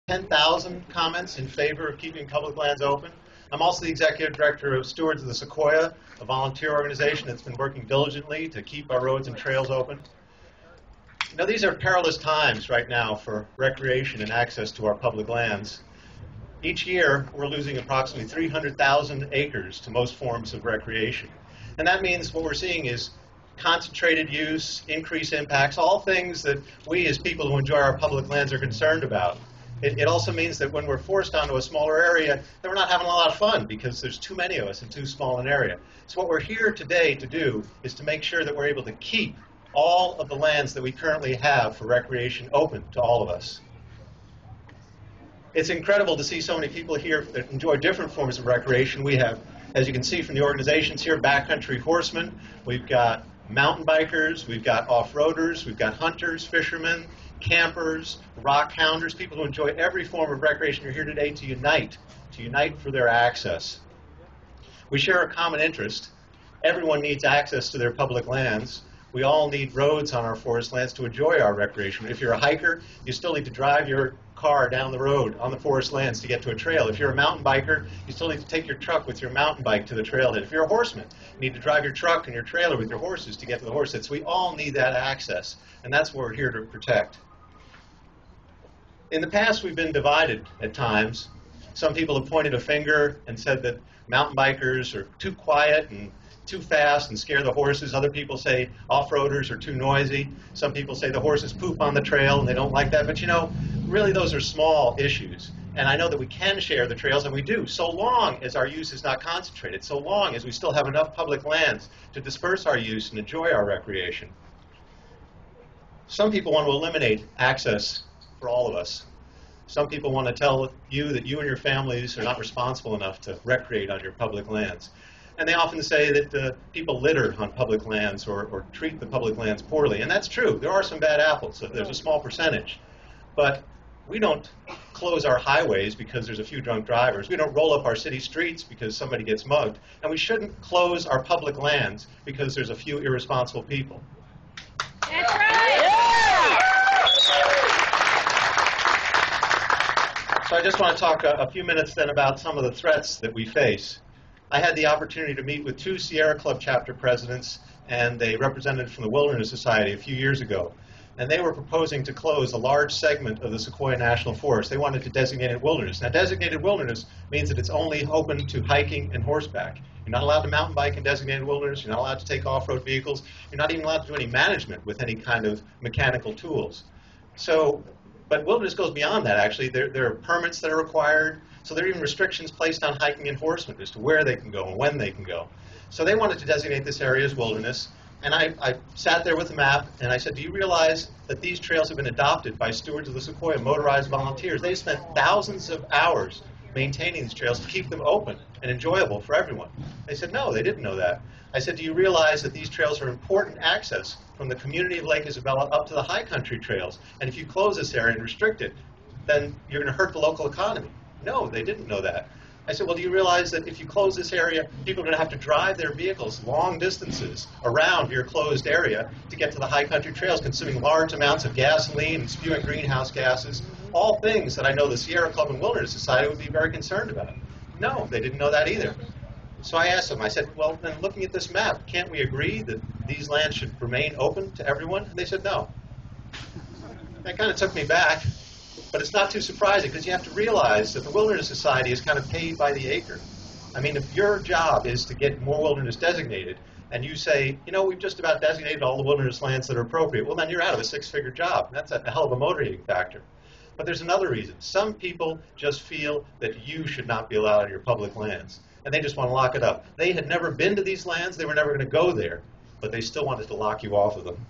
10,000 comments in favor of keeping public lands open. I'm also the executive director of Stewards of the Sequoia, a volunteer organization that's been working diligently to keep our roads and trails open. Now, these are perilous times right now for recreation and access to our public lands. Each year, we're losing approximately 300,000 acres to most forms of recreation. And that means what we're seeing is concentrated use, increased impacts, all things that we as people who enjoy our public lands are concerned about. It also means that when we're forced onto a smaller area, that we're not having a lot of fun because there's too many of us in too small an area. So what we're here today to do is to make sure that we're able to keep all of the lands that we currently have for recreation open to all of us. It's incredible to see so many people here that enjoy different forms of recreation. We have, as you can see from the organizations here, backcountry horsemen, we've got mountain bikers, we've got off-roaders, we've got hunters, fishermen, campers, rock hounders, people who enjoy every form of recreation. You're here today to unite for their access. We share a common interest. Everyone needs access to their public lands. We all need roads on our forest lands to enjoy our recreation. If you're a hiker, you still need to drive your car down the road on the forest lands to get to a trail. If you're a mountain biker, you still need to take your truck with your mountain bike to the trailhead. If you're a horseman, you need to drive your truck and your trailer with your horses to get to the horse heads. We all need that access, and that's what we're here to protect. In the past, we've been divided at times. Some people have pointed a finger and said that mountain bikers are too quiet and too fast and scare the horses. Other people say off-roaders are too noisy. Some people say the horses poop on the trail and they don't like that. But you know, really those are small issues. And I know that we can share the trails, and we do, so long as our use is not concentrated, so long as we still have enough public lands to disperse our use and enjoy our recreation. Some people want to eliminate access for all of us. Some people want to tell you that you and your families are not responsible enough to recreate on your public lands. And they often say that people litter on public lands or treat the public lands poorly. And that's true. There are some bad apples. There's a small percentage. But we don't close our highways because there's a few drunk drivers. We don't roll up our city streets because somebody gets mugged. And we shouldn't close our public lands because there's a few irresponsible people. That's right! Yeah! So I just want to talk a few minutes then about some of the threats that we face. I had the opportunity to meet with 2 Sierra Club chapter presidents and a representative from the Wilderness Society a few years ago. And they were proposing to close a large segment of the Sequoia National Forest. They wanted to designate it wilderness. Now, designated wilderness means that it's only open to hiking and horseback. You're not allowed to mountain bike in designated wilderness. You're not allowed to take off-road vehicles. You're not even allowed to do any management with any kind of mechanical tools. But wilderness goes beyond that, actually. There are permits that are required. So there are even restrictions placed on hiking and horsemen as to where they can go and when they can go. So they wanted to designate this area as wilderness. And I sat there with a map, and I said, do you realize that these trails have been adopted by Stewards of the Sequoia, motorized volunteers? They spent thousands of hours maintaining these trails to keep them open and enjoyable for everyone. They said, no, they didn't know that. I said, do you realize that these trails are important access from the community of Lake Isabella up to the high country trails? And if you close this area and restrict it, then you're going to hurt the local economy. No, they didn't know that. I said, well, do you realize that if you close this area, people are going to have to drive their vehicles long distances around your closed area to get to the high country trails, consuming large amounts of gasoline and spewing greenhouse gases, all things that I know the Sierra Club and Wilderness Society would be very concerned about. No, they didn't know that either. So I asked them, I said, well, then looking at this map, can't we agree that these lands should remain open to everyone? And they said, no. That kind of took me back. But it's not too surprising, because you have to realize that the Wilderness Society is kind of paid by the acre. I mean, if your job is to get more wilderness designated, and you say, you know, we've just about designated all the wilderness lands that are appropriate, well, then you're out of a 6-figure job. That's a hell of a motivating factor. But there's another reason. Some people just feel that you should not be allowed on your public lands, and they just want to lock it up. They had never been to these lands. They were never going to go there, but they still wanted to lock you off of them.